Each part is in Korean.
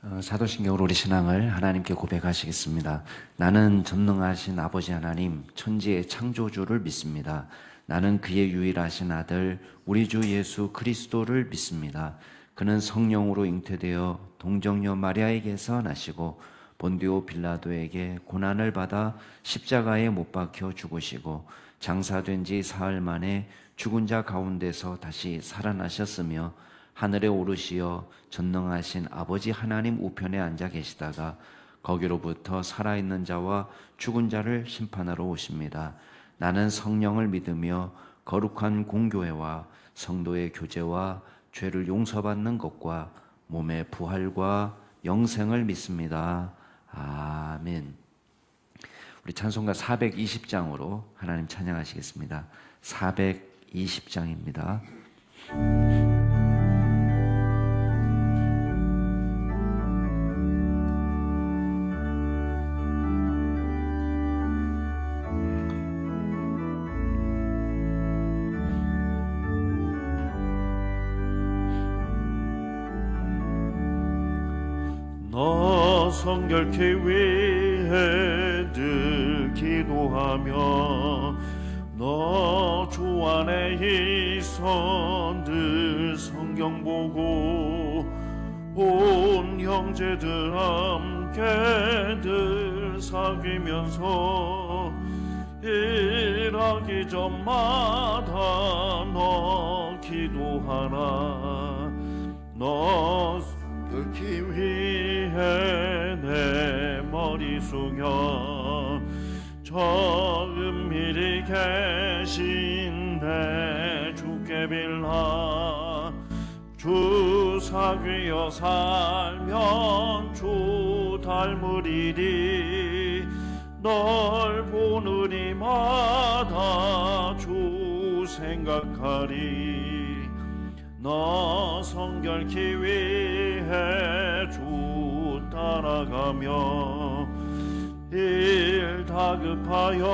사도신경으로 우리 신앙을 하나님께 고백하시겠습니다. 나는 전능하신 아버지 하나님, 천지의 창조주를 믿습니다. 나는 그의 유일하신 아들, 우리 주 예수 그리스도를 믿습니다. 그는 성령으로 잉태되어 동정녀 마리아에게서 나시고 본디오 빌라도에게 고난을 받아 십자가에 못 박혀 죽으시고 장사된 지 사흘 만에 죽은 자 가운데서 다시 살아나셨으며 하늘에 오르시어 전능하신 아버지 하나님 우편에 앉아 계시다가 거기로부터 살아있는 자와 죽은 자를 심판하러 오십니다. 나는 성령을 믿으며 거룩한 공교회와 성도의 교제와 죄를 용서받는 것과 몸의 부활과 영생을 믿습니다. 아멘. 우리 찬송가 420장으로 하나님 찬양하시겠습니다. 420장입니다. 너 성결케 위해 늘 기도하며 너 주 안에 있어 늘 성경 보고 온 형제들 함께 늘 사귀면서 일하기 전마다 너 기도하라. 너 긁기 위해 내 머리 숙여 저 은밀히 계신 내 주께 빌라. 주 사귀어 살면 주 닮으리니 널 보느니마다 주 생각하리. 너 성결케 위해 주 따라가며 일 다급하여도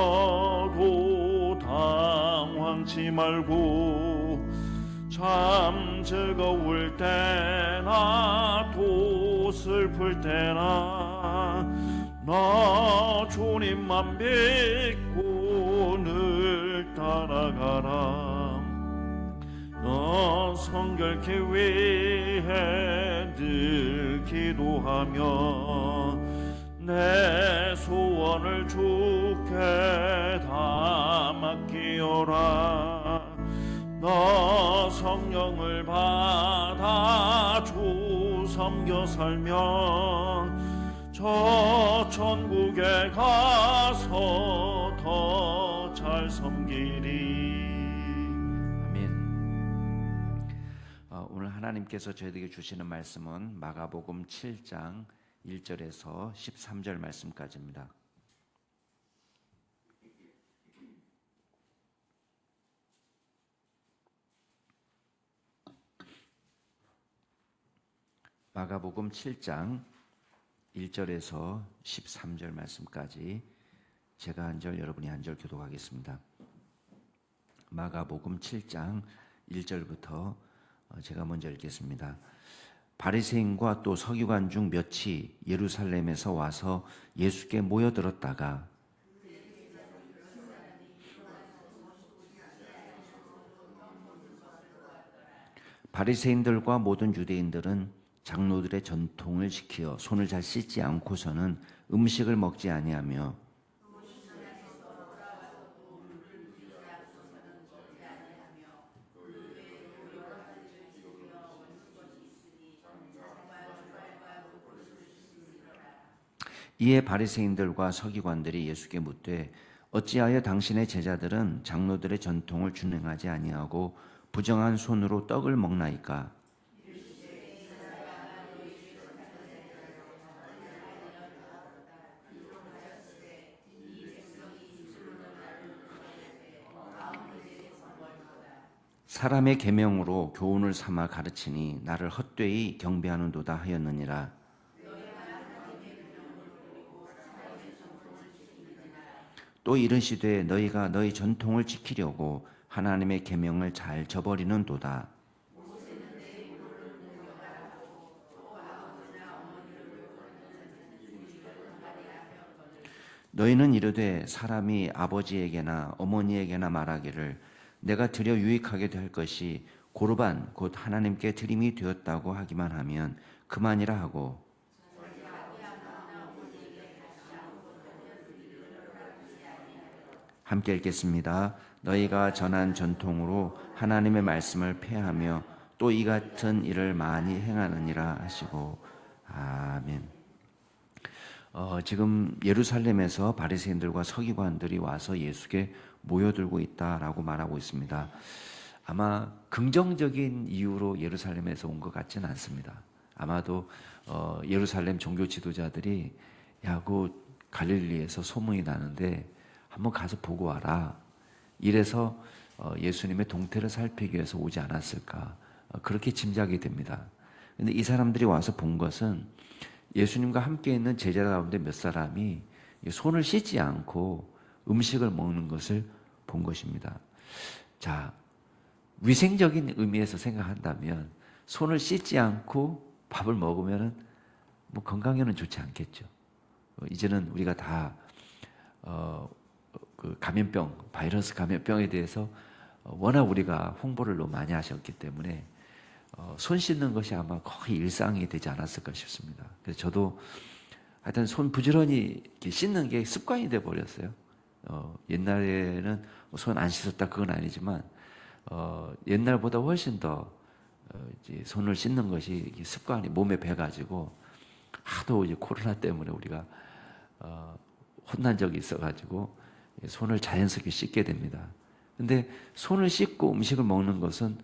당황치 말고 참 즐거울 때나 또 슬플 때나 나 주님만 믿고 늘 따라가라. 너 성결케 위해 늘 기도하며 내 소원을 주께 다 맡기어라. 너 성령을 받아 주 섬겨 살면 저 천국에 가서 더 잘 섬기리. 오늘 하나님께서 저희에게 주시는 말씀은 마가복음 7장 1절에서 13절 말씀까지입니다. 마가복음 7장 1절에서 13절 말씀까지 제가 한 절, 여러분이 한 절 교독하겠습니다. 마가복음 7장 1절부터 제가 먼저 읽겠습니다. 바리새인과 또 서기관 중 몇이 예루살렘에서 와서 예수께 모여들었다가 바리새인들과 모든 유대인들은 장로들의 전통을 지키어 손을 잘 씻지 않고서는 음식을 먹지 아니하며 이에 바리새인들과 서기관들이 예수께 묻되 어찌하여 당신의 제자들은 장로들의 전통을 준행하지 아니하고 부정한 손으로 떡을 먹나이까? 사람의 계명으로 교훈을 삼아 가르치니 나를 헛되이 경배하는도다 하였느니라. 또 이르시되 너희가 너희 전통을 지키려고 하나님의 계명을 잘 저버리는도다. 너희는 이르되 사람이 아버지에게나 어머니에게나 말하기를 내가 드려 유익하게 될 것이 고르반 곧 하나님께 드림이 되었다고 하기만 하면 그만이라 하고, 함께 읽겠습니다. 너희가 전한 전통으로 하나님의 말씀을 폐하며 또 이 같은 일을 많이 행하느니라 하시고. 아멘. 지금 예루살렘에서 바리새인들과 서기관들이 와서 예수께 모여들고 있다라고 말하고 있습니다. 아마 긍정적인 이유로 예루살렘에서 온 것 같지는 않습니다. 아마도 예루살렘 종교 지도자들이 야, 그 갈릴리에서 소문이 나는데 한번 가서 보고 와라. 이래서 예수님의 동태를 살피기 위해서 오지 않았을까. 그렇게 짐작이 됩니다. 근데 이 사람들이 와서 본 것은 예수님과 함께 있는 제자 가운데 몇 사람이 손을 씻지 않고 음식을 먹는 것을 본 것입니다. 자, 위생적인 의미에서 생각한다면 손을 씻지 않고 밥을 먹으면 뭐 건강에는 좋지 않겠죠. 이제는 우리가 다 그 감염병, 바이러스 감염병에 대해서 워낙 우리가 홍보를 너무 많이 하셨기 때문에 손 씻는 것이 아마 거의 일상이 되지 않았을까 싶습니다. 그래서 저도 하여튼 손 부지런히 이렇게 씻는 게 습관이 돼 버렸어요. 옛날에는 손 안 씻었다 그건 아니지만 옛날보다 훨씬 더 이제 손을 씻는 것이 습관이 몸에 배가지고 하도 이제 코로나 때문에 우리가 혼난 적이 있어가지고 손을 자연스럽게 씻게 됩니다. 근데 손을 씻고 음식을 먹는 것은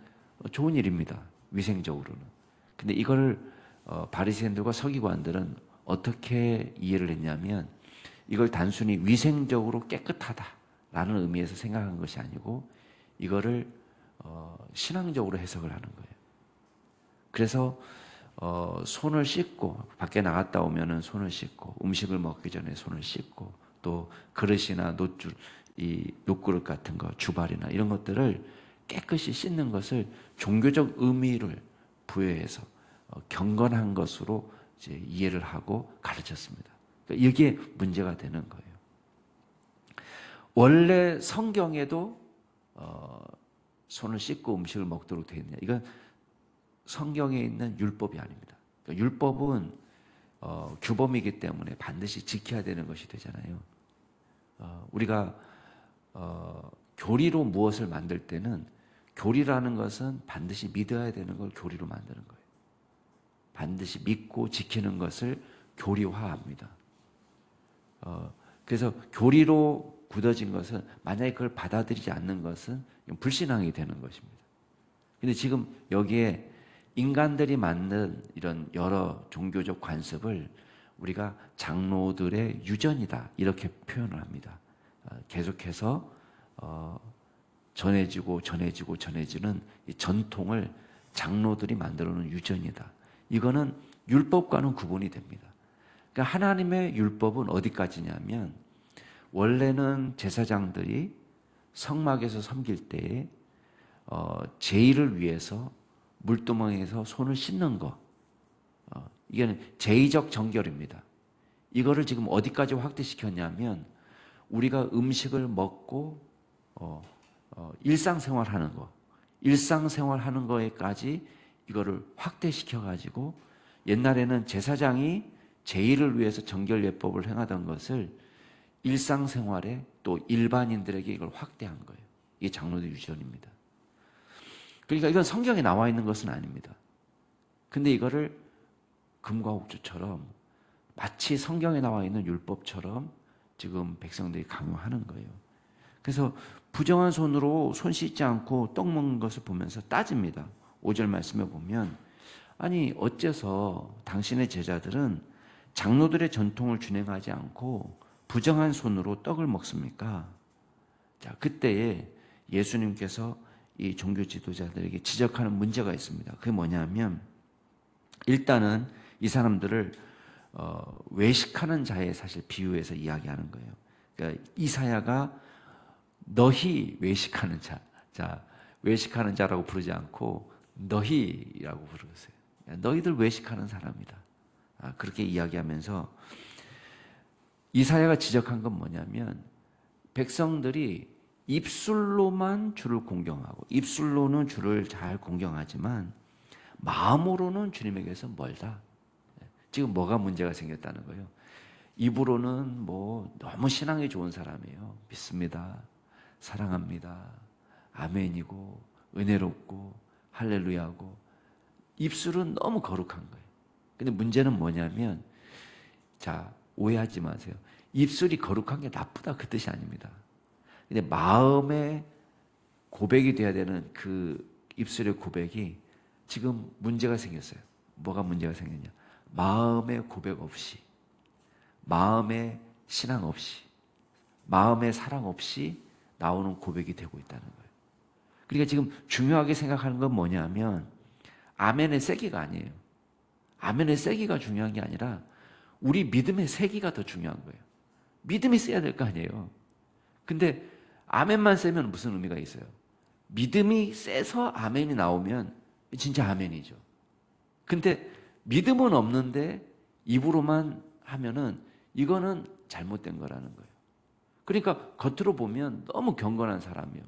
좋은 일입니다. 위생적으로는. 근데 이걸 바리새인들과 서기관들은 어떻게 이해를 했냐면 이걸 단순히 위생적으로 깨끗하다라는 의미에서 생각한 것이 아니고 이거를 신앙적으로 해석을 하는 거예요. 그래서 손을 씻고 밖에 나갔다 오면은 손을 씻고 음식을 먹기 전에 손을 씻고 또 그릇이나 노줄, 이 녹그릇 같은 거, 주발이나 이런 것들을 깨끗이 씻는 것을 종교적 의미를 부여해서 경건한 것으로 이제 이해를 하고 가르쳤습니다. 그러니까 이게 문제가 되는 거예요. 원래 성경에도 손을 씻고 음식을 먹도록 되어 있느냐? 이건 성경에 있는 율법이 아닙니다. 그러니까 율법은 규범이기 때문에 반드시 지켜야 되는 것이 되잖아요. 우리가 교리로 무엇을 만들 때는 교리라는 것은 반드시 믿어야 되는 걸 교리로 만드는 거예요. 반드시 믿고 지키는 것을 교리화합니다. 그래서 교리로 굳어진 것은 만약에 그걸 받아들이지 않는 것은 불신앙이 되는 것입니다. 근데 지금 여기에 인간들이 만든 이런 여러 종교적 관습을 우리가 장로들의 유전이다 이렇게 표현을 합니다. 계속해서 전해지는 이 전통을 장로들이 만들어 놓은 유전이다. 이거는 율법과는 구분이 됩니다. 그러니까 하나님의 율법은 어디까지냐면 원래는 제사장들이 성막에서 섬길 때에 제의를 위해서 물두멍에서 손을 씻는 거, 이게는 제의적 정결입니다. 이거를 지금 어디까지 확대시켰냐면 우리가 음식을 먹고 일상생활하는 거에까지 이거를 확대시켜가지고 옛날에는 제사장이 제의를 위해서 정결예법을 행하던 것을 일상생활에 또 일반인들에게 이걸 확대한 거예요. 이게 장로들 유전입니다. 그러니까 이건 성경에 나와 있는 것은 아닙니다. 근데 이거를 금과 옥조처럼 마치 성경에 나와 있는 율법처럼 지금 백성들이 강요하는 거예요. 그래서 부정한 손으로 손 씻지 않고 떡 먹는 것을 보면서 따집니다. 5절 말씀에 보면 아니 어째서 당신의 제자들은 장로들의 전통을 준행하지 않고 부정한 손으로 떡을 먹습니까? 자, 그때에 예수님께서 이 종교 지도자들에게 지적하는 문제가 있습니다. 그게 뭐냐면 일단은 이 사람들을 외식하는 자에 사실 비유해서 이야기하는 거예요. 그러니까 이사야가 너희 외식하는 자, 외식하는 자라고 부르지 않고 너희라고 부르세요. 너희들 외식하는 사람이다. 그렇게 이야기하면서 이사야가 지적한 건 뭐냐면 백성들이 입술로만 주를 공경하고 입술로는 주를 잘 공경하지만 마음으로는 주님에게서 멀다. 지금 뭐가 문제가 생겼다는 거예요. 입으로는 뭐 너무 신앙이 좋은 사람이에요. 믿습니다. 사랑합니다. 아멘이고 은혜롭고 할렐루야고 입술은 너무 거룩한 거예요. 근데 문제는 뭐냐면 자, 오해하지 마세요. 입술이 거룩한 게 나쁘다 그 뜻이 아닙니다. 근데 마음의 고백이 돼야 되는 그 입술의 고백이 지금 문제가 생겼어요. 뭐가 문제가 생겼냐? 마음의 고백 없이, 마음의 신앙 없이, 마음의 사랑 없이 나오는 고백이 되고 있다는 거예요. 그러니까 지금 중요하게 생각하는 건 뭐냐면 아멘의 세기가 아니에요. 아멘의 세기가 중요한 게 아니라 우리 믿음의 세기가 더 중요한 거예요. 믿음이 세야 될 거 아니에요. 근데 아멘만 세면 무슨 의미가 있어요? 믿음이 세서 아멘이 나오면 진짜 아멘이죠. 근데 믿음은 없는데 입으로만 하면은 이거는 잘못된 거라는 거예요. 그러니까 겉으로 보면 너무 경건한 사람이에요.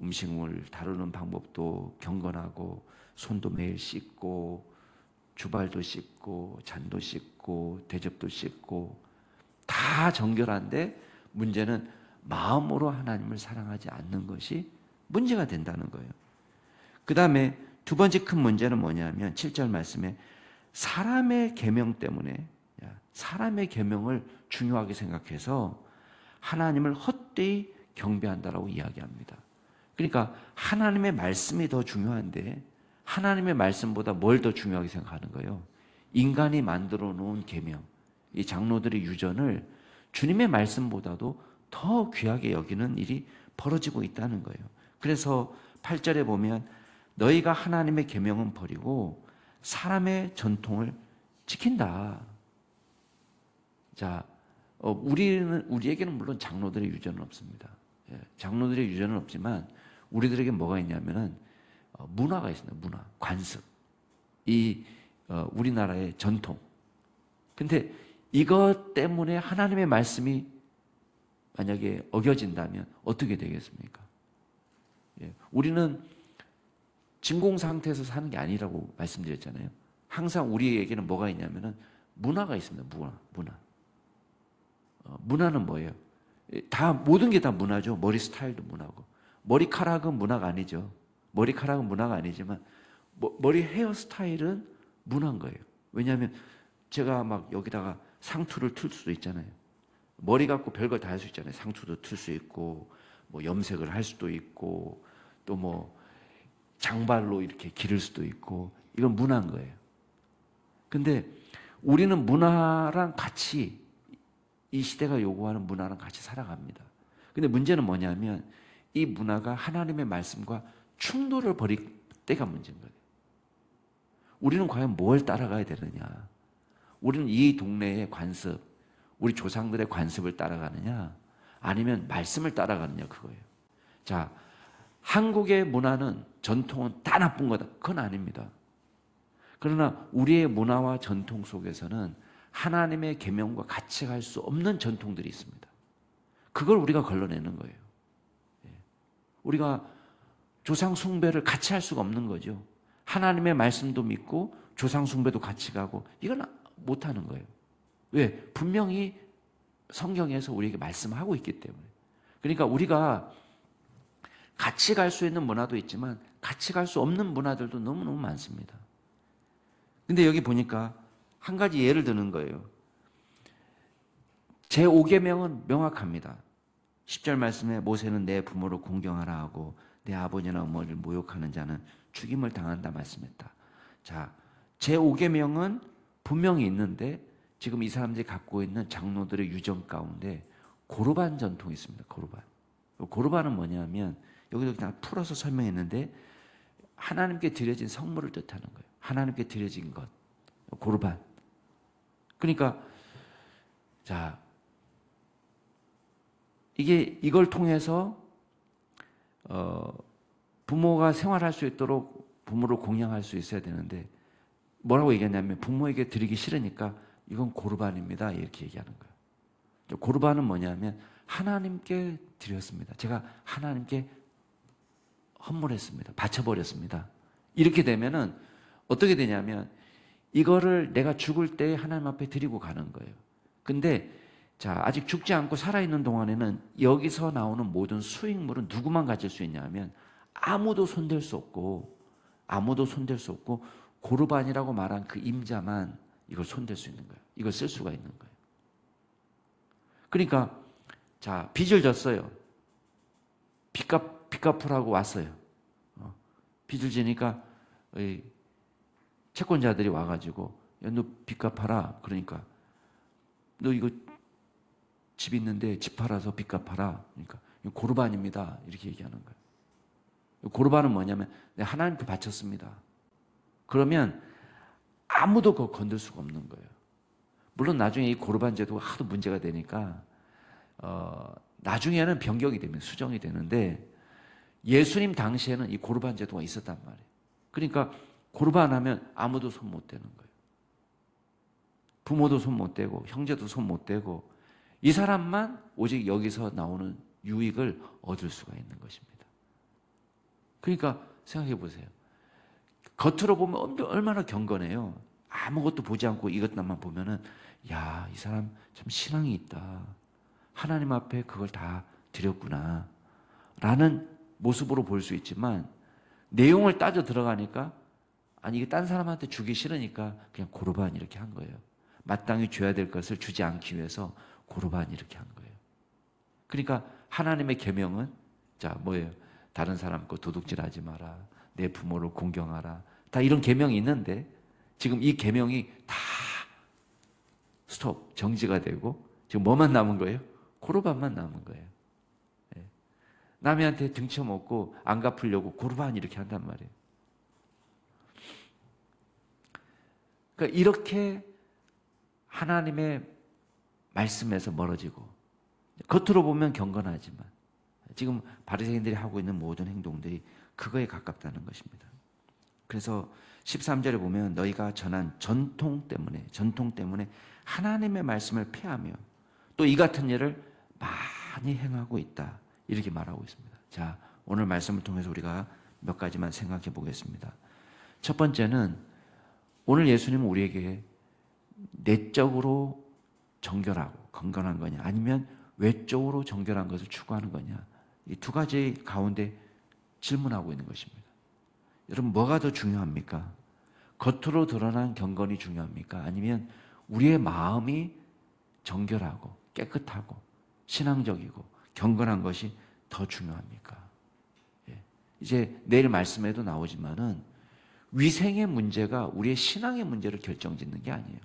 음식물 다루는 방법도 경건하고 손도 매일 씻고 주발도 씻고 잔도 씻고 대접도 씻고 다 정결한데 문제는 마음으로 하나님을 사랑하지 않는 것이 문제가 된다는 거예요. 그 다음에 두 번째 큰 문제는 뭐냐면 7절 말씀에 사람의 계명 때문에 사람의 계명을 중요하게 생각해서 하나님을 헛되이 경배한다라고 이야기합니다. 그러니까 하나님의 말씀이 더 중요한데 하나님의 말씀보다 뭘 더 중요하게 생각하는 거예요? 인간이 만들어 놓은 계명, 이 장로들의 유전을 주님의 말씀보다도 더 귀하게 여기는 일이 벌어지고 있다는 거예요. 그래서 8절에 보면 너희가 하나님의 계명은 버리고 사람의 전통을 지킨다. 자, 우리에게는 물론 장로들의 유전은 없습니다. 장로들의 유전은 없지만 우리들에게 뭐가 있냐면은 문화가 있습니다. 문화, 관습, 우리나라의 전통. 근데 이것 때문에 하나님의 말씀이 만약에 어겨진다면 어떻게 되겠습니까? 우리는 진공 상태에서 사는 게 아니라고 말씀드렸잖아요. 항상 우리에게는 뭐가 있냐면은 문화가 있습니다. 문화. 문화는 뭐예요? 다 모든 게 다 문화죠. 머리 스타일도 문화고 머리카락은 문화가 아니죠. 머리카락은 문화가 아니지만 머리 헤어 스타일은 문화인 거예요. 왜냐하면 제가 막 여기다가 상투를 틀 수도 있잖아요. 머리 갖고 별걸 다 할 수 있잖아요. 상투도 틀 수 있고 뭐 염색을 할 수도 있고 또 뭐 장발로 이렇게 기를 수도 있고 이건 문화인 거예요. 근데 우리는 문화랑 같이 이 시대가 요구하는 문화랑 같이 살아갑니다. 근데 문제는 뭐냐면 이 문화가 하나님의 말씀과 충돌을 벌일 때가 문제인 거예요. 우리는 과연 뭘 따라가야 되느냐? 우리는 이 동네의 관습, 우리 조상들의 관습을 따라가느냐? 아니면 말씀을 따라가느냐 그거예요. 자, 한국의 문화는 전통은 다 나쁜 거다. 그건 아닙니다. 그러나 우리의 문화와 전통 속에서는 하나님의 계명과 같이 갈 수 없는 전통들이 있습니다. 그걸 우리가 걸러내는 거예요. 우리가 조상 숭배를 같이 할 수가 없는 거죠. 하나님의 말씀도 믿고 조상 숭배도 같이 가고 이건 못하는 거예요. 왜? 분명히 성경에서 우리에게 말씀하고 있기 때문에. 그러니까 우리가 같이 갈 수 있는 문화도 있지만 같이 갈 수 없는 문화들도 너무너무 많습니다. 근데 여기 보니까 한 가지 예를 드는 거예요. 제5계명은 명확합니다. 10절 말씀에 모세는 내 부모를 공경하라 하고 내 아버지나 어머니를 모욕하는 자는 죽임을 당한다 말씀했다. 자, 제5계명은 분명히 있는데 지금 이 사람들이 갖고 있는 장로들의 유전 가운데 고르반 전통이 있습니다. 고르반은 뭐냐면 여기도 그냥 풀어서 설명했는데 하나님께 드려진 성물을 뜻하는 거예요. 하나님께 드려진 것. 고르반. 그러니까 자, 이걸 통해서 부모가 생활할 수 있도록 부모를 공양할 수 있어야 되는데 뭐라고 얘기하냐면 부모에게 드리기 싫으니까 이건 고르반입니다. 이렇게 얘기하는 거예요. 고르반은 뭐냐면 하나님께 드렸습니다. 제가 하나님께 헌물했습니다. 바쳐버렸습니다. 이렇게 되면은 어떻게 되냐면 이거를 내가 죽을 때 하나님 앞에 드리고 가는 거예요. 근데 자, 아직 죽지 않고 살아있는 동안에는 여기서 나오는 모든 수익물은 누구만 가질 수 있냐면 아무도 손댈 수 없고 고르반이라고 말한 그 임자만 이걸 손댈 수 있는 거예요. 이걸 쓸 수가 있는 거예요. 그러니까 자, 빚을 졌어요. 빚 갚으라고 왔어요. 빚을 지니까 채권자들이 와가지고 야, 너 빚 갚아라. 그러니까 너 이거 집 있는데 집 팔아서 빚 갚아라. 그러니까 고르반입니다. 이렇게 얘기하는 거예요. 고르반은 뭐냐면 내가 하나님께 바쳤습니다. 그러면 아무도 그거 건들 수가 없는 거예요. 물론 나중에 이 고르반 제도가 하도 문제가 되니까 나중에는 변경이 되면 수정이 되는데 예수님 당시에는 이 고르반 제도가 있었단 말이에요. 그러니까 고르반 하면 아무도 손 못 대는 거예요. 부모도 손 못 대고 형제도 손 못 대고 이 사람만 오직 여기서 나오는 유익을 얻을 수가 있는 것입니다. 그러니까 생각해 보세요. 겉으로 보면 얼마나 경건해요. 아무것도 보지 않고 이것만 보면은 야, 이 사람 참 신앙이 있다. 하나님 앞에 그걸 다 드렸구나. 라는 모습으로 볼 수 있지만 내용을 따져 들어가니까 아니 이게 딴 사람한테 주기 싫으니까 그냥 고르반 이렇게 한 거예요. 마땅히 줘야 될 것을 주지 않기 위해서 고르반 이렇게 한 거예요. 그러니까 하나님의 계명은 자 뭐예요? 다른 사람 거 도둑질하지 마라. 내 부모를 공경하라. 다 이런 계명이 있는데 지금 이 계명이 다 스톱 정지가 되고 지금 뭐만 남은 거예요? 고르반만 남은 거예요. 예. 남이한테 등쳐먹고 안 갚으려고 고르반 이렇게 한단 말이에요. 그러니까 이렇게 하나님의 말씀에서 멀어지고 겉으로 보면 경건하지만 지금 바리새인들이 하고 있는 모든 행동들이 그거에 가깝다는 것입니다. 그래서 13절에 보면 너희가 전한 전통 때문에 하나님의 말씀을 폐하며 또 이 같은 일을 많이 행하고 있다. 이렇게 말하고 있습니다. 자, 오늘 말씀을 통해서 우리가 몇 가지만 생각해 보겠습니다. 첫 번째는 오늘 예수님은 우리에게 내적으로 정결하고 건강한 거냐 아니면 외적으로 정결한 것을 추구하는 거냐 이 두 가지 가운데 질문하고 있는 것입니다. 여러분 뭐가 더 중요합니까? 겉으로 드러난 경건이 중요합니까? 아니면 우리의 마음이 정결하고 깨끗하고 신앙적이고 경건한 것이 더 중요합니까? 예. 이제 내일 말씀에도 나오지만은 위생의 문제가 우리의 신앙의 문제를 결정짓는 게 아니에요.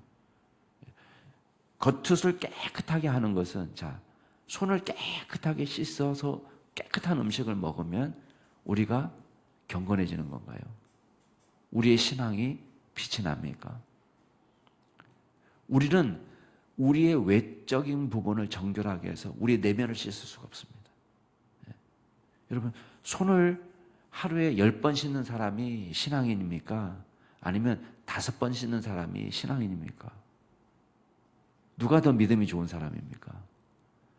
겉옷을 깨끗하게 하는 것은 자 손을 깨끗하게 씻어서 깨끗한 음식을 먹으면 우리가 경건해지는 건가요? 우리의 신앙이 빛이 납니까? 우리는 우리의 외적인 부분을 정결하게 해서 우리의 내면을 씻을 수가 없습니다. 예. 여러분 손을 하루에 10번 씻는 사람이 신앙인입니까? 아니면 5번 씻는 사람이 신앙인입니까? 누가 더 믿음이 좋은 사람입니까?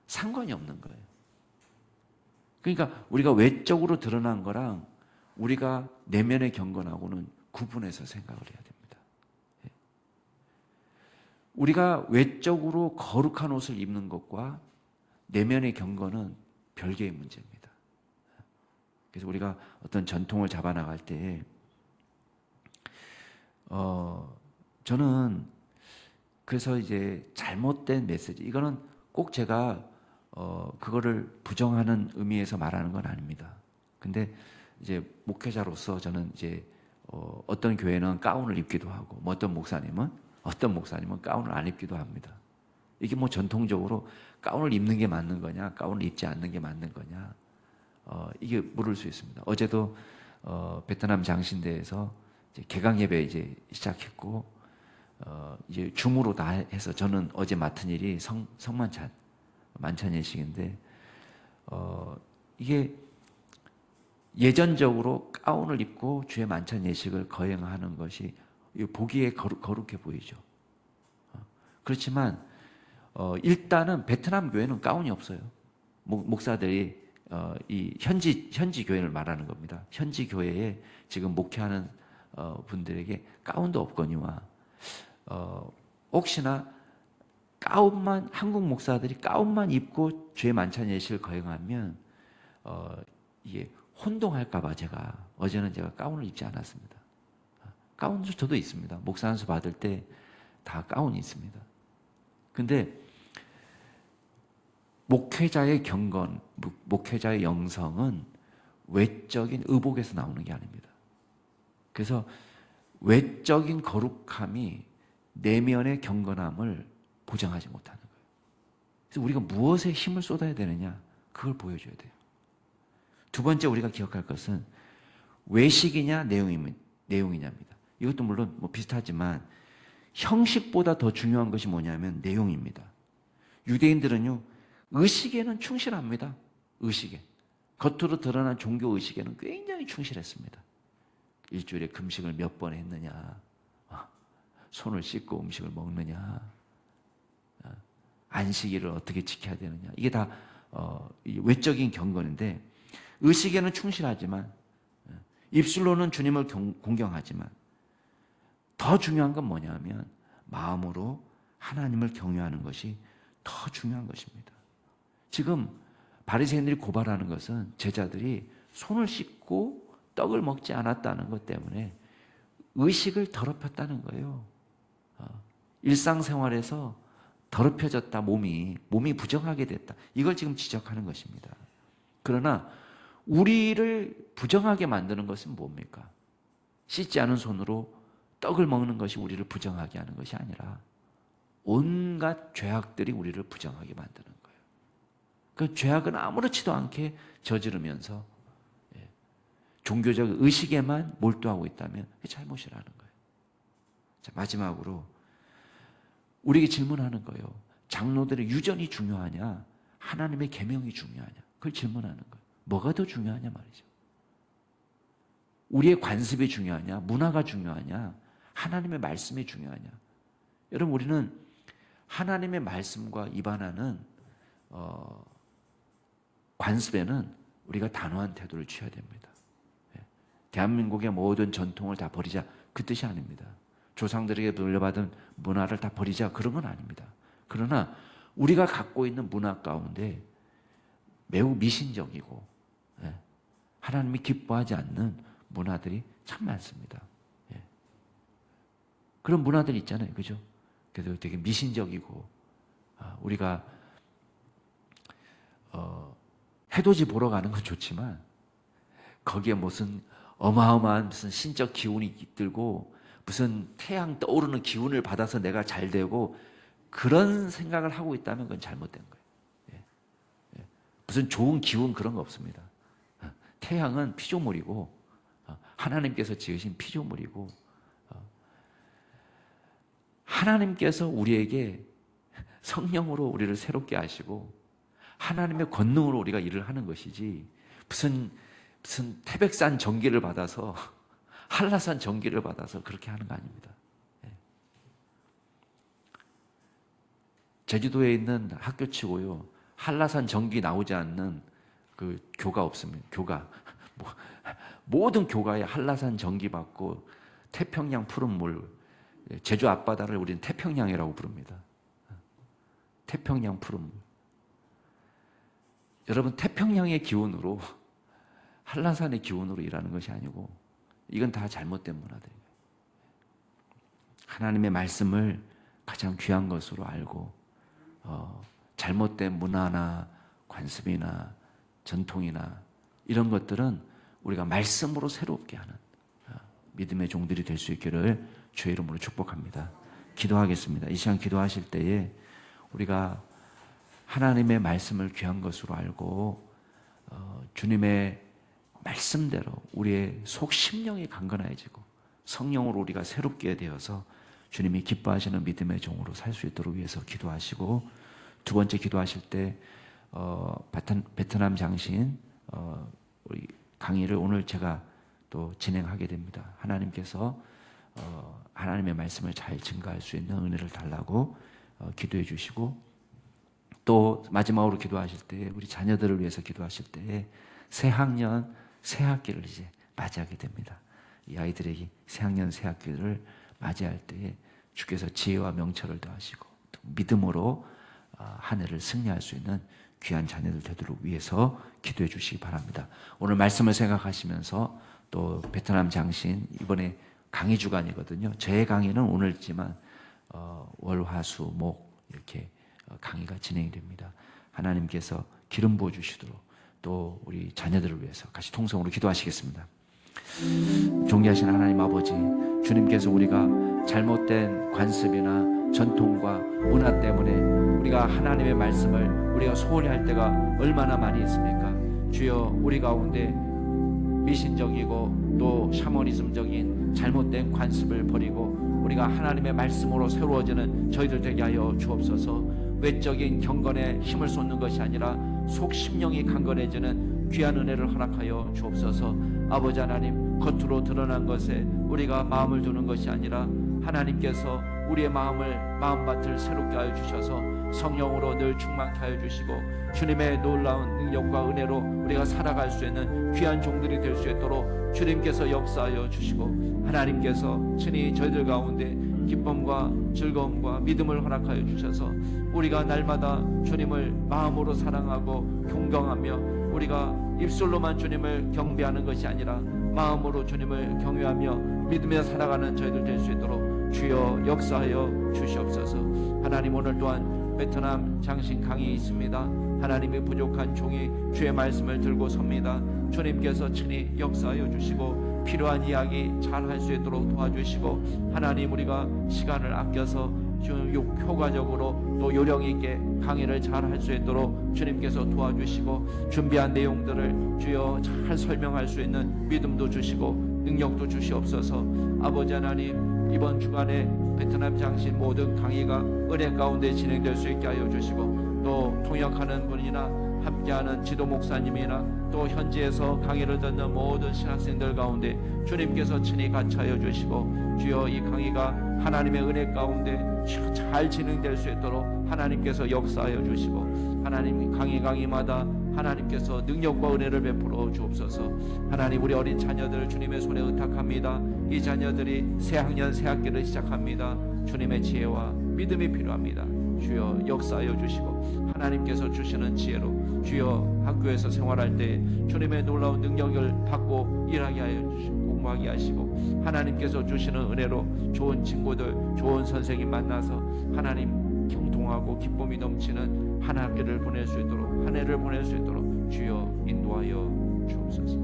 상관이 없는 거예요. 그러니까 우리가 외적으로 드러난 거랑 우리가 내면의 경건하고는 구분해서 생각을 해야 됩니다. 우리가 외적으로 거룩한 옷을 입는 것과 내면의 경건은 별개의 문제입니다. 그래서 우리가 어떤 전통을 잡아나갈 때 저는 그래서 이제 잘못된 메시지 이거는 꼭 제가 그거를 부정하는 의미에서 말하는 건 아닙니다. 근데 이제 목회자로서 저는 이제 어떤 교회는 가운을 입기도 하고 뭐 어떤 목사님은 가운을 안 입기도 합니다. 이게 뭐 전통적으로 가운을 입는 게 맞는 거냐, 가운을 입지 않는 게 맞는 거냐, 이게 물을 수 있습니다. 어제도 베트남 장신대에서 이제 개강 예배 이제 시작했고 이제 줌으로 다 해서 저는 어제 맡은 일이 성만찬 만찬 예식인데 이게 예전적으로 가운을 입고 주의 만찬 예식을 거행하는 것이 보기에 거룩해 보이죠. 그렇지만 일단은 베트남 교회는 가운이 없어요. 목사들이 이 현지 교회를 말하는 겁니다. 현지 교회에 지금 목회하는 분들에게 가운도 없거니와 혹시나 가운만 한국 목사들이 가운만 입고 죄 만찬 예식을 거행하면 이게 혼동할까봐 어제는 제가 가운을 입지 않았습니다. 가운도 저도 있습니다. 목사 안수 받을 때 다 가운이 있습니다. 근데 목회자의 경건, 목회자의 영성은 외적인 의복에서 나오는 게 아닙니다. 그래서 외적인 거룩함이 내면의 경건함을 보장하지 못하는 거예요. 그래서 우리가 무엇에 힘을 쏟아야 되느냐? 그걸 보여줘야 돼요. 두 번째 우리가 기억할 것은 외식이냐 내용이냐입니다. 이것도 물론 비슷하지만 형식보다 더 중요한 것이 뭐냐면 내용입니다. 유대인들은요, 의식에는 충실합니다. 의식에. 겉으로 드러난 종교 의식에는 굉장히 충실했습니다. 일주일에 금식을 몇 번 했느냐, 손을 씻고 음식을 먹느냐, 안식일을 어떻게 지켜야 되느냐, 이게 다 외적인 경건인데, 의식에는 충실하지만 입술로는 주님을 공경하지만 더 중요한 건 뭐냐면 마음으로 하나님을 경외하는 것이 더 중요한 것입니다. 지금 바리새인들이 고발하는 것은 제자들이 손을 씻고 떡을 먹지 않았다는 것 때문에 의식을 더럽혔다는 거예요. 일상생활에서 더럽혀졌다, 몸이 부정하게 됐다. 이걸 지금 지적하는 것입니다. 그러나 우리를 부정하게 만드는 것은 뭡니까? 씻지 않은 손으로 떡을 먹는 것이 우리를 부정하게 하는 것이 아니라 온갖 죄악들이 우리를 부정하게 만드는 거예요. 그 죄악은 아무렇지도 않게 저지르면서 종교적 의식에만 몰두하고 있다면 그게 잘못이라는 거예요. 자, 마지막으로 우리에게 질문하는 거예요. 장로들의 유전이 중요하냐? 하나님의 계명이 중요하냐? 그걸 질문하는 거예요. 뭐가 더 중요하냐 말이죠. 우리의 관습이 중요하냐? 문화가 중요하냐? 하나님의 말씀이 중요하냐? 여러분, 우리는 하나님의 말씀과 위반하는 관습에는 우리가 단호한 태도를 취해야 됩니다. 대한민국의 모든 전통을 다 버리자, 그 뜻이 아닙니다. 조상들에게 물려받은 문화를 다 버리자, 그런 건 아닙니다. 그러나 우리가 갖고 있는 문화 가운데 매우 미신적이고 하나님이 기뻐하지 않는 문화들이 참 많습니다. 그런 문화들 있잖아요, 그죠? 그래서 되게 미신적이고 우리가 해돋이 보러 가는 건 좋지만 거기에 무슨 어마어마한 무슨 신적 기운이 깃들고 무슨 태양 떠오르는 기운을 받아서 내가 잘 되고 그런 생각을 하고 있다면 그건 잘못된 거예요. 무슨 좋은 기운 그런 거 없습니다. 태양은 피조물이고 하나님께서 지으신 피조물이고 하나님께서 우리에게 성령으로 우리를 새롭게 하시고 하나님의 권능으로 우리가 일을 하는 것이지 무슨 태백산 전기를 받아서 한라산 전기를 받아서 그렇게 하는 거 아닙니다. 제주도에 있는 학교치고요, 한라산 전기 나오지 않는 그 교가 없습니다. 교가 모든 교가에 한라산 전기 받고 태평양 푸른 물, 제주 앞바다를 우리는 태평양이라고 부릅니다. 태평양 푸른 물. 여러분, 태평양의 기운으로 한라산의 기운으로 일하는 것이 아니고 이건 다 잘못된 문화들이에요. 하나님의 말씀을 가장 귀한 것으로 알고 잘못된 문화나 관습이나 전통이나 이런 것들은 우리가 말씀으로 새롭게 하는 믿음의 종들이 될 수 있기를 주의 이름으로 축복합니다. 기도하겠습니다. 이 시간 기도하실 때에 우리가 하나님의 말씀을 귀한 것으로 알고 주님의 말씀대로 우리의 속 심령이 강건해지고 성령으로 우리가 새롭게 되어서 주님이 기뻐하시는 믿음의 종으로 살 수 있도록 위해서 기도하시고, 두 번째 기도하실 때 베트남 장신 우리 강의를 오늘 제가 또 진행하게 됩니다. 하나님께서 하나님의 말씀을 잘 증거할 수 있는 은혜를 달라고 기도해 주시고, 또 마지막으로 기도하실 때, 우리 자녀들을 위해서 기도하실 때 새 학년, 새 학기를 이제 맞이하게 됩니다. 이 아이들에게 새 학년, 새 학기를 맞이할 때에 주께서 지혜와 명철을 더하시고 또 믿음으로 한 해를 승리할 수 있는 귀한 자녀들 되도록 위해서 기도해 주시기 바랍니다. 오늘 말씀을 생각하시면서 또 베트남 장신 이번에 강의 주간이거든요. 제 강의는 오늘지만 월, 화, 수, 목 이렇게 강의가 진행이 됩니다. 하나님께서 기름 부어 주시도록 또 우리 자녀들을 위해서 같이 통성으로 기도하시겠습니다. 존귀하신 하나님 아버지, 주님께서 우리가 잘못된 관습이나 전통과 문화 때문에 우리가 하나님의 말씀을 우리가 소홀히 할 때가 얼마나 많이 있습니까? 주여, 우리 가운데 미신적이고 또 샤머니즘적인 잘못된 관습을 버리고 우리가 하나님의 말씀으로 새로워지는 저희들 되게 하여 주옵소서. 외적인 경건에 힘을 쏟는 것이 아니라 속 심령이 강건해지는 귀한 은혜를 허락하여 주옵소서. 아버지 하나님, 겉으로 드러난 것에 우리가 마음을 두는 것이 아니라 하나님께서 우리의 마음밭을 새롭게 하여 주셔서 성령으로 늘 충만케 하여 주시고 주님의 놀라운 능력과 은혜로 우리가 살아갈 수 있는 귀한 종들이 될 수 있도록 주님께서 역사하여 주시고 하나님께서 친히 저희들 가운데 기쁨과 즐거움과 믿음을 허락하여 주셔서 우리가 날마다 주님을 마음으로 사랑하고 존경하며 우리가 입술로만 주님을 경배하는 것이 아니라 마음으로 주님을 경외하며 믿으며 살아가는 저희들 될 수 있도록 주여 역사하여 주시옵소서. 하나님, 오늘 또한 베트남 장신 강의 있습니다. 하나님의 부족한 종이 주의 말씀을 들고 섭니다. 주님께서 친히 역사하여 주시고 필요한 이야기 잘 할 수 있도록 도와주시고 하나님, 우리가 시간을 아껴서 효과적으로 또 요령 있게 강의를 잘 할 수 있도록 주님께서 도와주시고 준비한 내용들을 주여 잘 설명할 수 있는 믿음도 주시고 능력도 주시옵소서. 아버지 하나님, 이번 주간에 베트남 장신 모든 강의가 은혜 가운데 진행될 수 있게 하여 주시고 또 통역하는 분이나 함께하는 지도 목사님이나 또 현지에서 강의를 듣는 모든 신학생들 가운데 주님께서 친히 같이 하여 주시고 주여 이 강의가 하나님의 은혜 가운데 잘 진행될 수 있도록 하나님께서 역사하여 주시고 하나님 강의마다 하나님께서 능력과 은혜를 베풀어 주옵소서. 하나님, 우리 어린 자녀들 주님의 손에 의탁합니다. 이 자녀들이 새 학년 새 학기를 시작합니다. 주님의 지혜와 믿음이 필요합니다. 주여 역사하여 주시고 하나님께서 주시는 지혜로 주여 학교에서 생활할 때 주님의 놀라운 능력을 받고 일하게 하여 주시고 공부하게 하시고 하나님께서 주시는 은혜로 좋은 친구들 좋은 선생님 만나서 하나님 경통하고 기쁨이 넘치는 한 학기를 보낼 수 있도록 한 해를 보낼 수 있도록 주여 인도하여 주옵소서.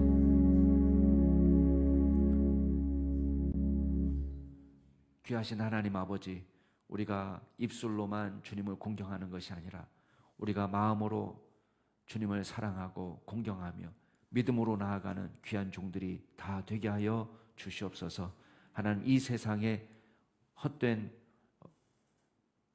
귀하신 하나님 아버지, 우리가 입술로만 주님을 공경하는 것이 아니라 우리가 마음으로 주님을 사랑하고 공경하며 믿음으로 나아가는 귀한 종들이 다 되게 하여 주시옵소서. 하나님, 이 세상에 헛된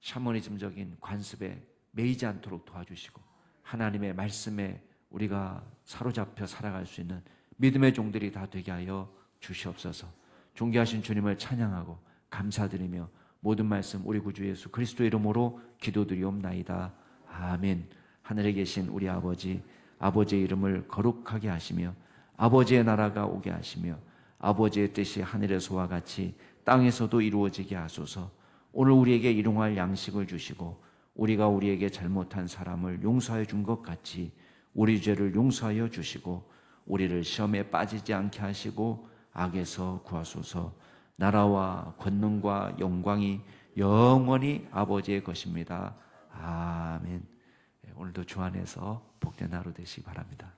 샤머니즘적인 관습에 매이지 않도록 도와주시고 하나님의 말씀에 우리가 사로잡혀 살아갈 수 있는 믿음의 종들이 다 되게 하여 주시옵소서. 존귀하신 주님을 찬양하고 감사드리며 모든 말씀 우리 구주 예수 그리스도 이름으로 기도드리옵나이다. 아멘. 하늘에 계신 우리 아버지, 아버지의 이름을 거룩하게 하시며 아버지의 나라가 오게 하시며 아버지의 뜻이 하늘에서와 같이 땅에서도 이루어지게 하소서. 오늘 우리에게 일용할 양식을 주시고 우리가 우리에게 잘못한 사람을 용서하여 준 것 같이 우리 죄를 용서하여 주시고 우리를 시험에 빠지지 않게 하시고 악에서 구하소서. 나라와 권능과 영광이 영원히 아버지의 것입니다. 아멘. 오늘도 주 안에서 복된 하루 되시기 바랍니다.